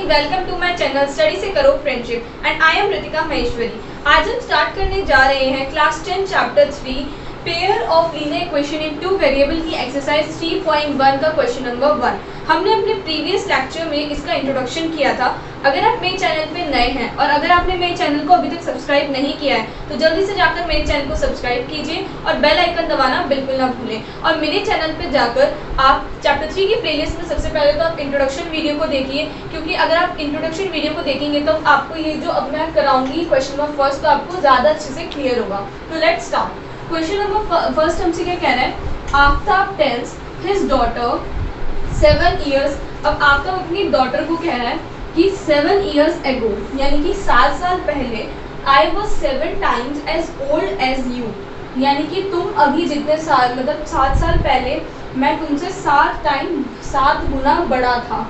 Welcome to my channel study से करो friendship and I am Ritika Maheshwari. आज हम स्टार्ट करने जा रहे हैं class 10 chapter 3 pair of linear equation in two variable की एक्सरसाइज 3.1 का क्वेश्चन नंबर 1। हमने अपने प्रीवियस लेक्चर में इसका इंट्रोडक्शन किया था। अगर आप मेरे चैनल पे नए हैं और अगर आपने मेरे चैनल को अभी तक सब्सक्राइब नहीं किया है तो जल्दी से जाकर मेरे चैनल को सब्सक्राइब कीजिए और बेल आइकन दबाना बिल्कुल ना भूलें। और मेरे चैनल पे जाकर आप चैप्टर 3 की प्लेलिस्ट में सबसे पहले तो आप इंट्रोडक्शन वीडियो को देखिए, क्योंकि अगर आप इंट्रोडक्शन वीडियो को देखेंगे तो आपको ये जो अब मैं कराऊंगी क्वेश्चन नंबर फर्स्ट तो आपको ज़्यादा अच्छे से क्लियर होगा। तो let's start. Question number first हमसे क्या कह रहा है, Aftab tales his daughter 7 years। अब आफ्ताब अपनी डॉटर को कह रहा है कि 7 years ago यानी कि 7 साल पहले I was 7 times as old as you, यानी कि तुम अभी जितने साल मतलब 7 साल पहले मैं तुमसे 7 गुना बड़ा था,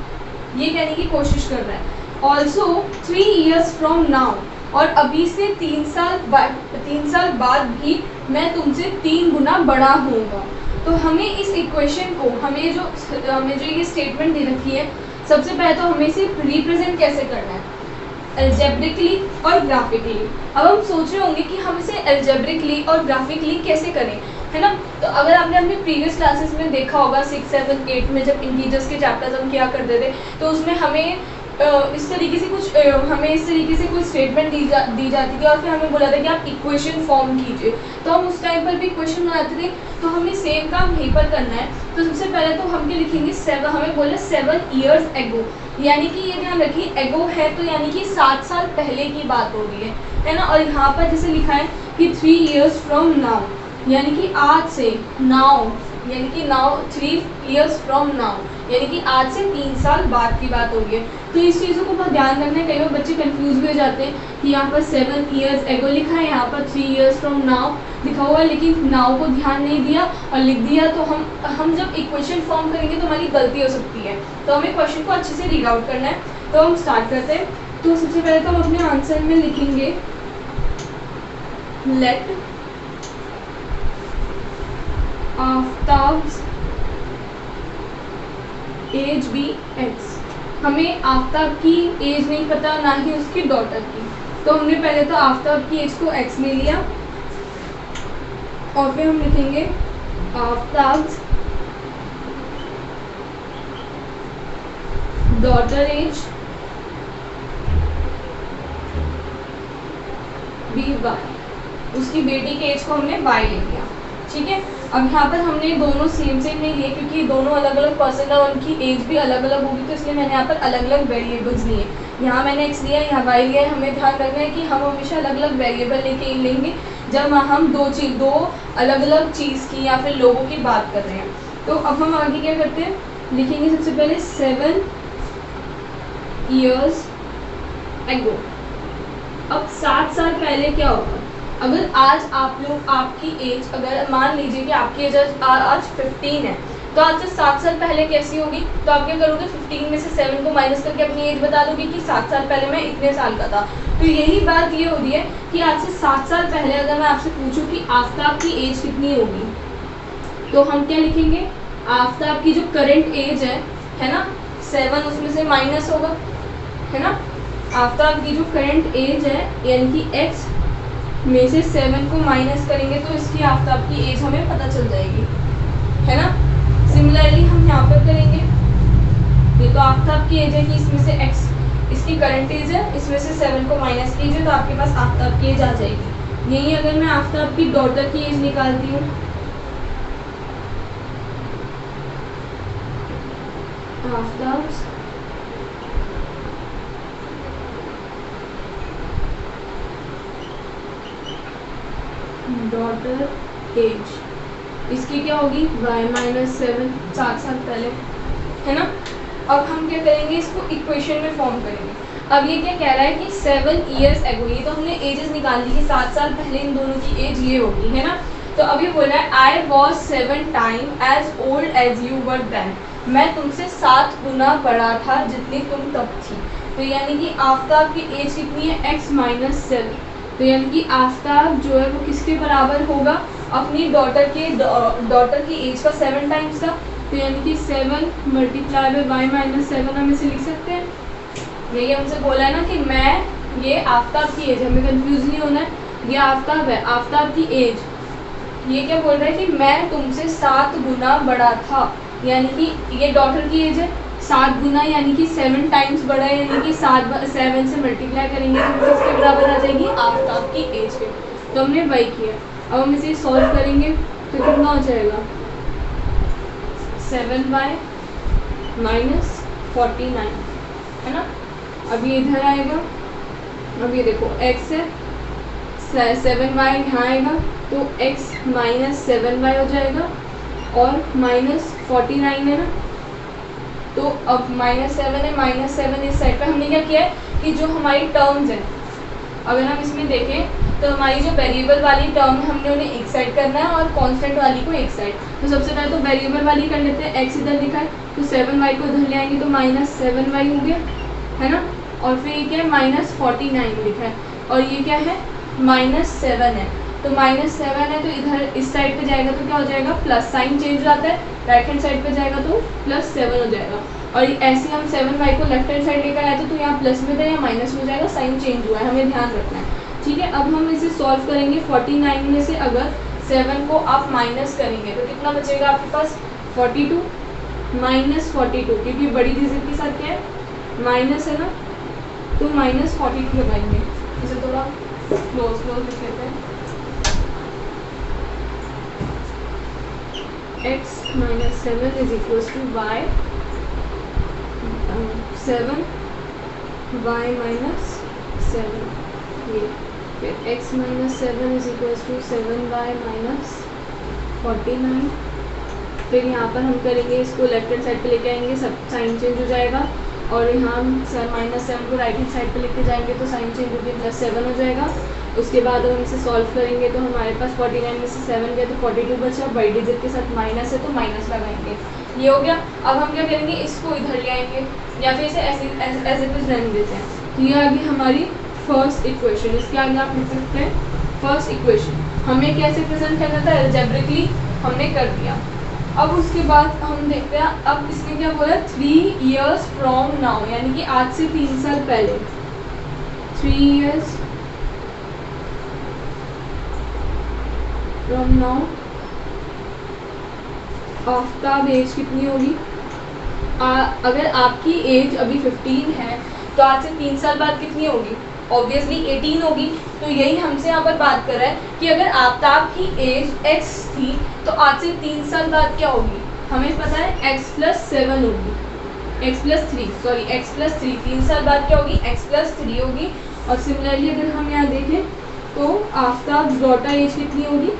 ये कहने की कोशिश कर रहा है। ऑल्सो 3 years from now, और अभी से 3 साल बाद भी मैं तुमसे 3 गुना बड़ा होऊंगा। तो हमें इस इक्वेशन को हमें जो ये स्टेटमेंट दे रखी है, सबसे पहले तो हमें इसे रिप्रेजेंट कैसे करना है, एल्जेब्रिकली और ग्राफिकली। अब हम सोच रहे होंगे कि हम इसे एल्जेब्रिकली और ग्राफिकली कैसे करें, है ना। तो अगर आपने अपने प्रीवियस क्लासेस में देखा होगा 6, 7, 8 में जब इंटीजर्स के चैप्टर्स हम किया करते थे तो उसमें हमें इस तरीके से कोई स्टेटमेंट दी जाती थी और फिर हमें बोला था कि आप इक्वेशन फॉर्म कीजिए। तो हम उस टाइम पर भी इक्वेशन बनाते थे, तो हमें सेम काम यहीं पर करना है। तो सबसे पहले तो हम क्या लिखेंगे, हमें बोले 7 years ago, यानी कि ये ध्यान रखिए एगो है तो यानी कि 7 साल पहले की बात हो रही है ना। और यहाँ पर जैसे लिखा है कि 3 years from now, यानी कि आज से, नाउ यानी कि नाउ 3 years from now, यानी कि आज से 3 साल बाद की बात हो रही है। तो इस चीज़ों को बहुत ध्यान रखना है। कई बार बच्चे कंफ्यूज भी हो जाते हैं कि यहाँ पर 7 years ago लिखा है, यहाँ पर 3 years from now लिखा हुआ है, लेकिन नाउ को ध्यान नहीं दिया और लिख दिया। तो हम जब इक्वेशन फॉर्म करेंगे तो हमारी गलती हो सकती है। तो हमें क्वेश्चन को अच्छे से रीड आउट करना है। तो हम स्टार्ट करते हैं। तो सबसे पहले तो हम अपने आंसर में लिखेंगे let Aftab's age B X. हमें आफ्ताब की एज नहीं पता, ना ही उसकी डॉटर की। तो हमने पहले तो आफ्ताब की एज को एक्स ले लिया और फिर हम लिखेंगे Aftab's daughter age B Y. उसकी बेटी के एज को हमने वाई ले लिया, ठीक है। अब यहाँ पर हमने दोनों सेम नहीं लिए क्योंकि दोनों अलग अलग पर्सन है और उनकी एज भी अलग अलग होगी, तो इसलिए मैंने यहाँ पर अलग अलग वेरिएबल्स लिए। यहाँ मैंने एक्स लिया, यहाँ वाई लिया। हमें ध्यान रखना है कि हम हमेशा अलग अलग वेरिएबल लेंगे जब हम दो अलग अलग चीज़ की या फिर लोगों की बात कर रहे हैं। तो अब हम आगे क्या करते हैं, लिखेंगे सबसे पहले 7 years ago। अब 7 साल पहले क्या होगा, अगर आज आपकी एज, अगर मान लीजिए कि आपकी एज आज 15 है, तो आज से 7 साल पहले कैसी होगी। तो आप क्या करोगे, 15 में से 7 को माइनस करके अपनी एज बता दोगे कि 7 साल पहले मैं इतने साल का था। तो यही बात ये हो रही है कि आज से 7 साल पहले अगर मैं आपसे पूछूं कि आफ्ताब की एज कितनी होगी, तो हम क्या लिखेंगे, आफ्ताब की जो करंट एज है ना 7, उसमें से माइनस होगा, है ना। आफ्ताब की जो करंट एज है यानी कि x में से 7 को माइनस करेंगे तो इसकी आफ्ताब की एज हमें पता चल जाएगी, है ना। सिमिलरली हम यहाँ पर करेंगे, ये तो आफ्ताब की एज है कि इसमें से x इसकी करंट एज है, इसमें से 7 को माइनस कीजिए तो आपके पास आफ्ताब की एज आ जाएगी। यही अगर मैं आफ्ताब की डॉटर की एज निकालती हूँ, आफ्ताब डॉटर एज, इसकी क्या होगी y-7, 7 साल पहले, है ना। अब हम क्या करेंगे, इसको इक्वेशन में फॉर्म करेंगे। अब ये क्या कह रहा है कि 7 years ago, ये तो हमने एजेस निकाल ली कि 7 साल पहले इन दोनों की एज ये होगी, है ना। तो अब ये बोल रहा है I was 7 times as old as you were then, मैं तुमसे 7 गुना बड़ा था जितनी तुम तब थी। तो यानी कि आफ्ताब की एज कितनी है, x-7। तो यानी कि आफ्ताब जो है वो किसके बराबर होगा, अपनी डॉटर की एज का 7 times का। तो यानी कि 7 × y-7 हम इसे लिख सकते हैं यही हमसे बोला है ना कि मैं, ये आफ्ताब की एज, हमें कंफ्यूज नहीं होना है, ये आफ्ताब है, आफ्ताब की एज, ये क्या बोल रहा है कि मैं तुमसे 7 गुना बड़ा था, यानी कि ये डॉटर की एज है, 7 गुना यानी कि 7 टाइम्स बड़ा है, यानी कि 7 से मल्टीप्लाई करेंगे तो किसके बराबर आ जाएगी, आफ्ताब की एज के। तो हमने वही किया। अब हम इसे सॉल्व करेंगे तो कितना हो जाएगा, 7y माइनस 49 है ना। अब ये इधर आएगा, अब ये देखो x है, 7y यहाँ आएगा तो x माइनस 7y हो जाएगा और माइनस 49 है ना। तो अब -7 है, -7 इस साइड पे हमने क्या किया है कि जो हमारी टर्म्स हैं, अगर हम इसमें देखें तो हमारी जो वेरिएबल वाली टर्म है हमने उन्हें एक साइड करना है और कांस्टेंट वाली को एक साइड। तो सबसे पहले तो वेरिएबल वाली कर लेते हैं, x इधर लिखा है तो 7y को इधर ले आएंगे तो -7y हो गया है ना। और फिर ये क्या है, -49 लिखा है और ये क्या है, -7 है। तो -7 है तो इधर इस साइड पे जाएगा तो क्या हो जाएगा, प्लस साइन चेंज हो जाता है, राइट हैंड साइड पे जाएगा तो +7 हो जाएगा। और ऐसे हम 7y को लेफ्ट हैंड साइड लेकर आए तो यहाँ प्लस में था या माइनस में जाएगा, साइन चेंज हुआ है, हमें ध्यान रखना है, ठीक है। अब हम इसे सॉल्व करेंगे। 49 में से अगर 7 को आप माइनस करेंगे तो कितना बचेगा आपके पास, 42 -42, क्योंकि बड़ी डिजिट के साथ क्या है, माइनस है ना, तो -42 लगाएंगे। इसे थोड़ा क्लोज लिख लेते हैं। x minus 7 is equals to y 7 y minus 7, ये फिर x minus 7 is equals to 7y minus 49। फिर यहाँ पर हम करेंगे इसको लेफ्ट हैंड साइड पे लेके आएंगे, सब साइन चेंज हो जाएगा और यहाँ हम -7 को राइट हैंड साइड पे लेके जाएंगे तो साइन चेंज होकर +7 हो जाएगा। उसके बाद हम इसे सॉल्व करेंगे तो हमारे पास 49 में से 7 गया तो 42 बचा, बड़ी डिजिट के साथ माइनस है तो माइनस लगाएंगे, ये हो गया। अब हम क्या करेंगे, इसको इधर ले आएंगे या फिर इसे ऐसे कुछ रहने देते हैं। तो ये आ गई हमारी फर्स्ट इक्वेशन। इसके आगे आप लिख सकते हैं फर्स्ट इक्वेशन। हमें कैसे प्रेजेंट करना था, अलजेब्रिकली हमने कर दिया। अब उसके बाद हम देखते हैं, अब इसने क्या बोला, 3 years फ्रॉम नाउ, यानी कि आज से 3 साल पहले, 3 years from now Aftab age कितनी होगी, अगर आपकी एज अभी 15 है तो आज से 3 साल बाद कितनी होगी, ऑब्वियसली 18 होगी। तो यही हमसे यहाँ पर बात कर रहा है कि अगर आफ्ताब की एज x थी तो आज से 3 साल बाद क्या होगी, हमें पता है x+7 होगी, x+3 सॉरी x+3, 3 साल बाद क्या होगी, x+3 होगी। और सिमिलरली अगर हम यहाँ देखें तो आफ्ताब डॉटर एज कितनी होगी,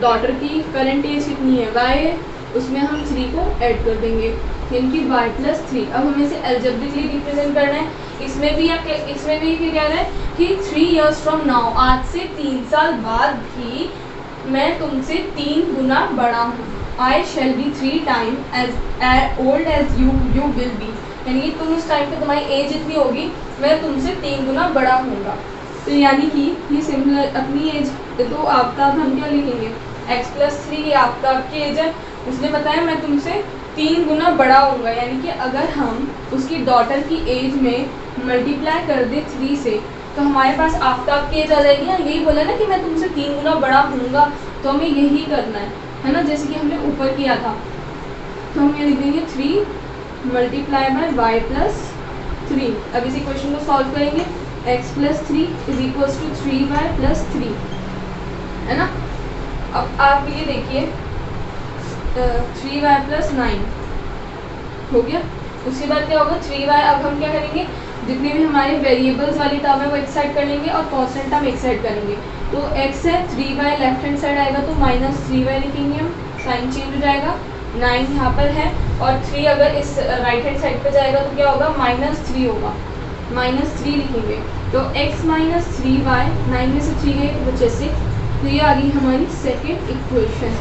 डॉटर की करंट एज कितनी है, y है, उसमें हम 3 को ऐड कर देंगे यानी कि y+3। अब हमें इसे अलजेब्रिकली रिप्रेजेंट करना है। इसमें भी क्या कह रहा है कि 3 years फ्रॉम नाउ, आज से 3 साल बाद भी मैं तुमसे 3 गुना बड़ा हूँ। I shall be 3 times as old as you will be, यानी कि तुम उस टाइम पे तुम्हारी एज इतनी होगी, मैं तुमसे 3 गुना बड़ा हूँगा। तो यानी कि ये सिमिलर अपनी एज, तो आफ्ताब हम क्या लिखेंगे, x+3 आफ्ताब की एज है, उसने बताया मैं तुमसे 3 गुना बड़ा होऊंगा। यानी कि अगर हम उसकी डॉटर की एज में मल्टीप्लाई कर दे 3 से तो हमारे पास आफ्ताब की एज आ जाएगी। यही बोला ना कि मैं तुमसे 3 गुना बड़ा होऊंगा, तो हमें यही करना है ना, जैसे कि हमने ऊपर किया था। तो हम ये लिख देंगे 3 मल्टीप्लाई बाय y+3। अब इसी क्वेश्चन को सॉल्व करेंगे, x+3 is equals to 3y+3 है ना। अब आप ये देखिए 3y+9 हो गया। उसके बाद क्या होगा, 3y, अब हम क्या करेंगे, जितने भी हमारे वेरिएबल्स वाली टर्म है वो एक साइड कर लेंगे और कांस्टेंट टर्म एक साइड करेंगे। तो x है, 3y लेफ्ट हैंड साइड आएगा तो -3y लिखेंगे हम, साइन चेंज हो जाएगा, 9 यहाँ पर है और 3 अगर इस राइट हैंड साइड पे जाएगा तो क्या होगा, -3 होगा, -3 लिखेंगे। तो x -3y, 9 में से 3 गए तो बचे 6। तो ये आ गई हमारी सेकेंड इक्वेशन।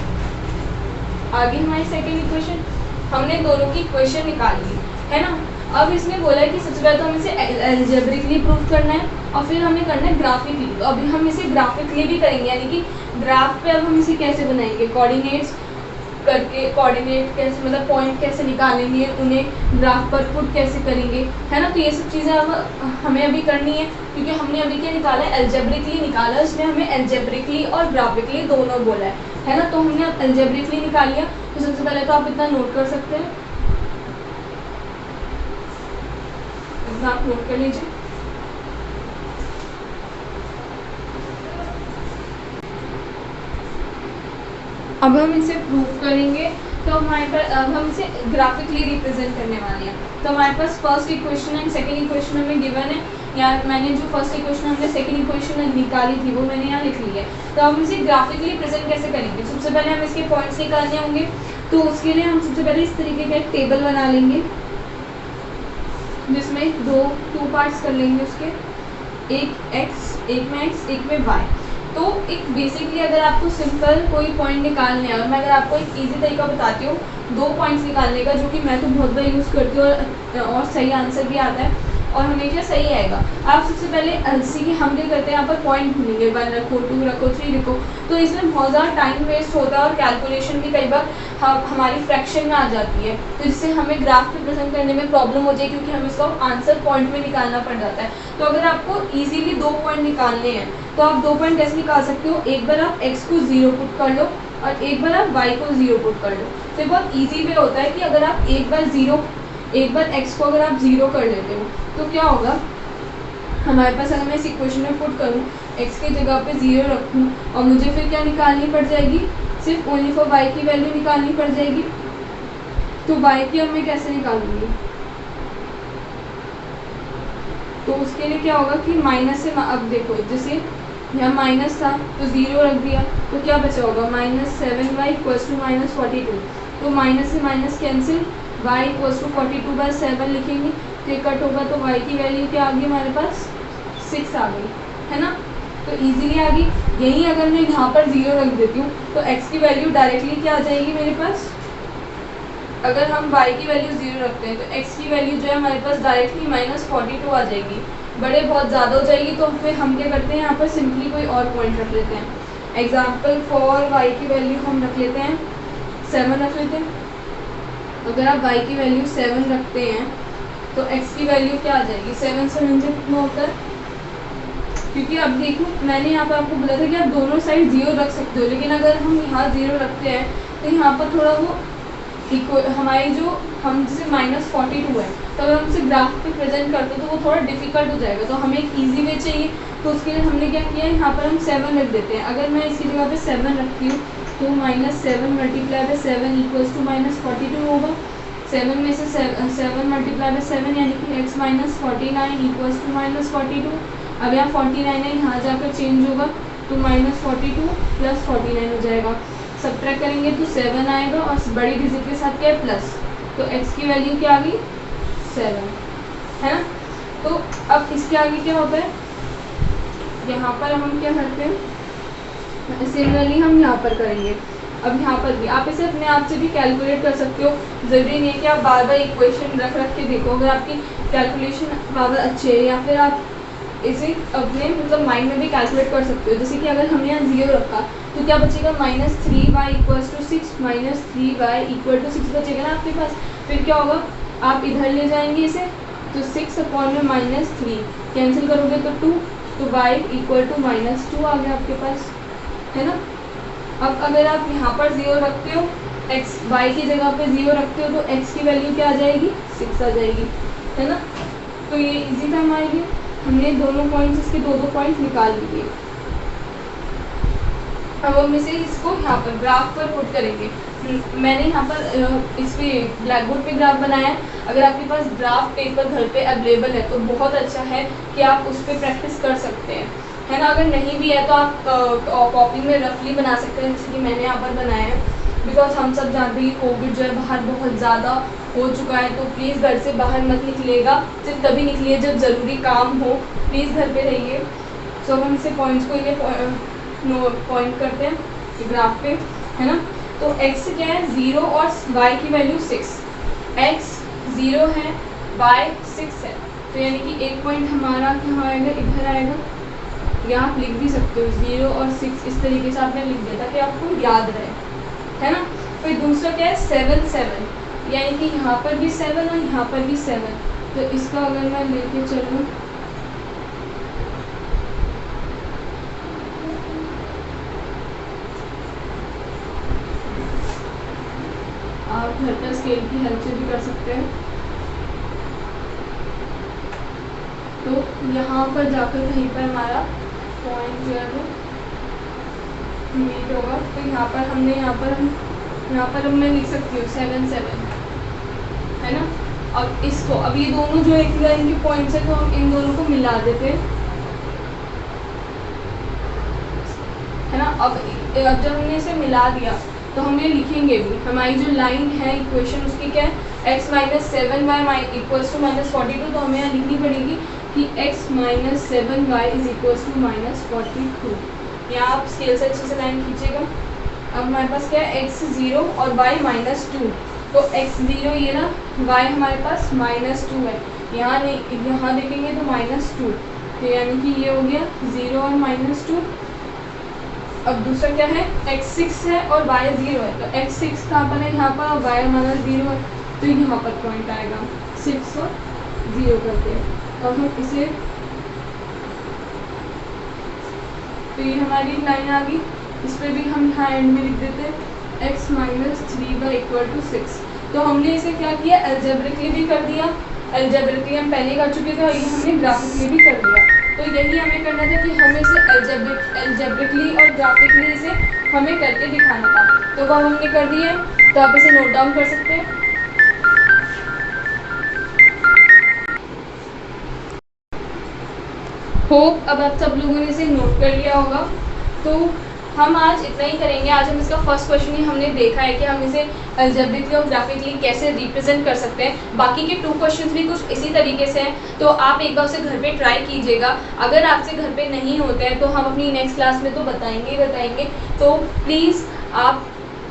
आगे हमारी सेकेंड इक्वेशन, हमने दोनों की इक्वेशन निकाल ली है ना। अब इसमें बोला है कि सबसे पहले तो हम इसे अलजेब्रिकली प्रूव करना है और फिर हमें करना है ग्राफिकली। तो अभी हम इसे ग्राफिकली भी करेंगे, यानी कि ग्राफ पे अब हम इसे कैसे बनाएंगे, कोऑर्डिनेट्स करके कोऑर्डिनेट कैसे, मतलब पॉइंट कैसे निकालेंगे, उन्हें ग्राफ पर पुट कैसे करेंगे, है ना। तो ये सब चीज़ें हमें अभी करनी है, क्योंकि हमने अभी क्या निकाला है, एल्जेब्रिकली निकाला, इसमें हमें एल्जेब्रिकली और ग्राफिकली दोनों बोला है ना। तो हमने अब एल्जेब्रिकली निकाल लिया। तो सबसे पहले तो आप इतना नोट कर सकते हैं, इतना आप नोट कर लीजिए। अब हम इसे प्रूव करेंगे, तो हमारे पास अब हम इसे ग्राफिकली रिप्रेजेंट करने वाले हैं। तो हमारे पास first equation and second equation हमें गिवन है। यार मैंने जो फर्स्ट इक्वेशन हमने सेकंड इक्वेशन निकाली थी वो मैंने यहाँ लिख ली है। तो हम इसे ग्राफिकली प्रेजेंट कैसे करेंगे, सबसे पहले हम इसके पॉइंट्स निकालने होंगे। तो उसके लिए हम सबसे पहले इस तरीके का एक टेबल बना लेंगे, जिसमें टू पार्ट्स कर लेंगे उसके, एक एक्स, एक में एक्स, एक में वाई। तो एक बेसिकली अगर आपको सिंपल कोई पॉइंट निकालने हैं, और मैं अगर आपको एक इजी तरीका बताती हूँ 2 पॉइंट्स निकालने का, जो कि मैं तो बहुत बार यूज़ करती हूँ और सही आंसर भी आता है और हमेशा सही आएगा। आप सबसे पहले एलसी की हम क्या करते हैं, यहाँ पर पॉइंट ढूंढेंगे, 1 रखो, 2 रखो, 3 रखो। तो इसमें बहुत ज़्यादा टाइम वेस्ट होता है और कैलकुलेशन भी कई बार हमारी फ्रैक्शन में आ जाती है, तो जिससे हमें ग्राफ में प्रेजेंट करने में प्रॉब्लम हो जाए, क्योंकि हमें इसका आंसर पॉइंट में निकालना पड़ जाता है। तो अगर आपको ईजिली 2 पॉइंट निकालने हैं, तो आप 2 पॉइंट कैसे निकाल सकते हो, एक बार आप x को 0 पुट कर लो और एक बार आप y को 0 पुट कर लो। तो बहुत ईजी वे होता है कि अगर आप एक बार x को अगर आप 0 कर लेते हो तो क्या होगा हमारे पास, अगर मैं इस इक्वेशन में पुट करूँ, x की जगह पे 0 रखूँ और मुझे फिर क्या निकालनी पड़ जाएगी, सिर्फ ओनली फॉर y की वैल्यू निकालनी पड़ जाएगी। तो y की अब मैं कैसे निकालूंगी, तो उसके लिए क्या होगा कि माइनस से, अब देखो जैसे यहाँ माइनस था तो 0 रख दिया, तो क्या बचा होगा, -7y = -42। तो माइनस से माइनस कैंसिल, y = 42/7 लिखेंगे, तो ये कट होगा, तो y की वैल्यू क्या आ गई हमारे पास, 6 आ गई, है ना। तो इजीली आ गई। यही अगर मैं यहाँ पर 0 रख देती हूँ तो x की वैल्यू डायरेक्टली क्या आ जाएगी मेरे पास, अगर हम y की वैल्यू 0 रखते हैं तो x की वैल्यू जो है हमारे पास डायरेक्टली -42 आ जाएगी। बड़े बहुत ज़्यादा हो जाएगी, तो फिर हम क्या करते हैं, यहाँ पर सिंपली कोई और पॉइंट रख लेते हैं। एग्जाम्पल फॉर y की वैल्यू हम रख लेते हैं 7 रख लेते हैं। अगर आप y की वैल्यू 7 रखते हैं तो x की वैल्यू क्या आ जाएगी, 7 से कितना होता है, क्योंकि अब देखो मैंने यहाँ पर आपको बोला था कि आप दोनों साइड 0 रख सकते हो, लेकिन अगर हम यहाँ 0 रखते हैं तो यहाँ पर थोड़ा वो हमारी जो हम जैसे -42 है, तो अगर हम इसे ग्राफ पे प्रेजेंट करते हैं तो वो थोड़ा डिफिकल्ट हो जाएगा। तो हमें एक इजी वे चाहिए, तो उसके लिए हमने क्या किया है, यहाँ पर हम 7 रख देते हैं। अगर मैं इसकी जगह पे 7 रखती हूँ तो -7 × 7 = -42 होगा। 7 में से 7 × 7 यानी कि x - 49 = -42। अब यहाँ 49 है, यहाँ जाकर चेंज होगा तो -42 + 49 हो जाएगा। सब्ट्रैक्ट करेंगे तो 7 आएगा और बड़ी डिजिट के साथ क्या है प्लस, तो x की वैल्यू क्या आ गई, 7, है ना। तो अब इसके आगे क्या होता है, यहाँ पर हम क्या करते हैं, सिमिलरली हम यहाँ पर करेंगे। अब यहाँ पर भी आप इसे अपने आप से भी कैलकुलेट कर सकते हो, ज़रूरी नहीं है कि आप बार बार इक्वेशन रख के देखो। अगर आपकी कैलकुलेशन पावर अच्छी है, या फिर आप इसे अपने मतलब माइंड में भी कैलकुलेट कर सकते हो। जैसे कि अगर हमने यहाँ 0 रखा तो क्या बचेगा, -3y = 6 -3y = 6 बचेगा ना आपके पास। फिर क्या होगा, आप इधर ले जाएंगे इसे, तो 6/-3 कैंसिल करोगे तो 2, तो y = -2 आ गया आपके पास, है ना। अब अगर आप यहाँ पर 0 रखते हो, y की जगह पे 0 रखते हो, तो x की वैल्यू क्या आ जाएगी, 6 आ जाएगी, है ना। तो ये इजी था हमारे लिए, हमने दोनों पॉइंट्स, इसके 2 पॉइंट निकाल दिए। अब हम इसे इसको यहाँ पर ग्राफ पर पुट करेंगे। मैंने यहाँ पर इस पे ब्लैक बोर्ड पे ग्राफ बनाया है। अगर आपके पास ग्राफ पेपर घर पे अवेलेबल है तो बहुत अच्छा है कि आप उस पर प्रैक्टिस कर सकते हैं, है ना। अगर नहीं भी है तो आप कॉपी में रफली बना सकते हैं, जैसे कि मैंने यहाँ पर बनाया है। बिकॉज हम सब जानते हैं कि कोविड जो है बाहर बहुत ज़्यादा हो चुका है, तो प्लीज़ घर से बाहर मत निकलिएगा, सिर्फ तभी निकलिए जब ज़रूरी काम हो, प्लीज़ घर पे रहिए। सो हम इसे पॉइंट्स को ये पॉइंट करते हैं ग्राफ पे, है ना। तो x क्या है, 0 और y की वैल्यू 6, x 0 है, y 6 है, तो यानी कि एक पॉइंट हमारा कहाँ आएगा, इधर आएगा। या आप लिख भी सकते हो 0 और 6, इस तरीके से आपने लिख दिया था कि आपको याद रहे, है ना। फिर दूसरा क्या है 7 7, यानी कि यहाँ पर भी 7 और यहाँ पर भी 7। तो इसका अगर मैं लेके चलूँ आप घर पर स्केल की हेल्प से भी कर सकते हैं। तो यहाँ पर जाकर कहीं पर हमारा पॉइंट जो है वो मीट होगा। तो यहाँ पर हम मैं लिख सकती हूँ 7 7, है ना। अब इसको, अब ये दोनों जो एक लाइन के पॉइंट्स है तो हम इन दोनों को मिला देते हैं, है ना। अब जब हमने इसे मिला दिया तो हम ये लिखेंगे भी, हमारी जो लाइन है इक्वेशन उसकी क्या है, x minus 7y equals to minus 42। तो हमें यहाँ लिखनी पड़ेगी कि x minus 7y is equals to minus 42। यहाँ आप स्केल से अच्छे से लाइन खींचेगा। अब हमारे पास क्या है, x0 और y माइनस 2। तो x0 ये ना, y हमारे पास माइनस 2 है, यहाँ नहीं, यहाँ देखेंगे तो माइनस 2, तो यानी कि ये हो गया 0 और माइनस 2। अब दूसरा क्या है, x6 है और y 0 है। तो x6 कहाँ पर है, यहाँ पर, और y हमारा 0 है, तो यहाँ पर पॉइंट आएगा 6 और 0 करके। अब हम इसे, तो ये हमारी लाइन आ गई, इस पर भी हम यहाँ एंड में लिख देते हैं x minus 3y equal to 6। तो हमने इसे क्या किया, एल्जेब्रिकली भी कर दिया, एल्जेब्रिकली हम पहले कर चुके थे और ये हमने ग्राफिकली भी कर दिया। तो यही हमें करना था कि हमें इसे एल्जेब्रिकली और ग्राफिकली इसे हमें करके दिखाना था। तो वह हमने कर दिया है, तो आप इसे नोट डाउन कर सकते हैं। होप अब आप सब लोगों ने इसे नोट कर लिया होगा। तो हम आज इतना ही करेंगे। आज हम इसका फर्स्ट क्वेश्चन ही हमने देखा है कि हम इसे अलजेब्रिकली और ग्राफिकली कैसे रिप्रेजेंट कर सकते हैं। बाकी के 2 क्वेश्चंस भी कुछ इसी तरीके से हैं, तो आप एक बार उसे घर पे ट्राई कीजिएगा। अगर आपसे घर पे नहीं होते हैं तो हम अपनी नेक्स्ट क्लास में तो बताएंगे। तो प्लीज़ आप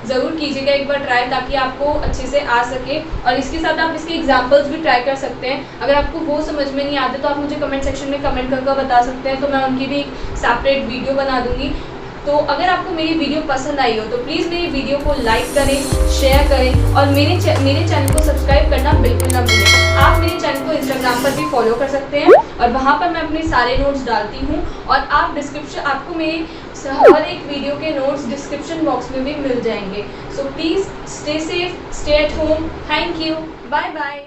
ज़रूर कीजिएगा एक बार ट्राई, ताकि आपको अच्छे से आ सके। और इसके साथ आप इसके एग्जांपल्स भी ट्राई कर सकते हैं। अगर आपको वो समझ में नहीं आते तो आप मुझे कमेंट सेक्शन में कमेंट करके बता सकते हैं, तो मैं उनकी भी सेपरेट वीडियो बना दूँगी। तो अगर आपको मेरी वीडियो पसंद आई हो तो प्लीज़ मेरी वीडियो को लाइक करें, शेयर करें और मेरे चैनल को सब्सक्राइब करना बिल्कुल ना भूलें। आप मेरे चैनल को इंस्टाग्राम पर भी फॉलो कर सकते हैं और वहाँ पर मैं अपने सारे नोट्स डालती हूँ। और आपको मेरी हर एक वीडियो के नोट्स डिस्क्रिप्शन बॉक्स में भी मिल जाएंगे। So please stay safe, stay at home. Thank you, bye bye.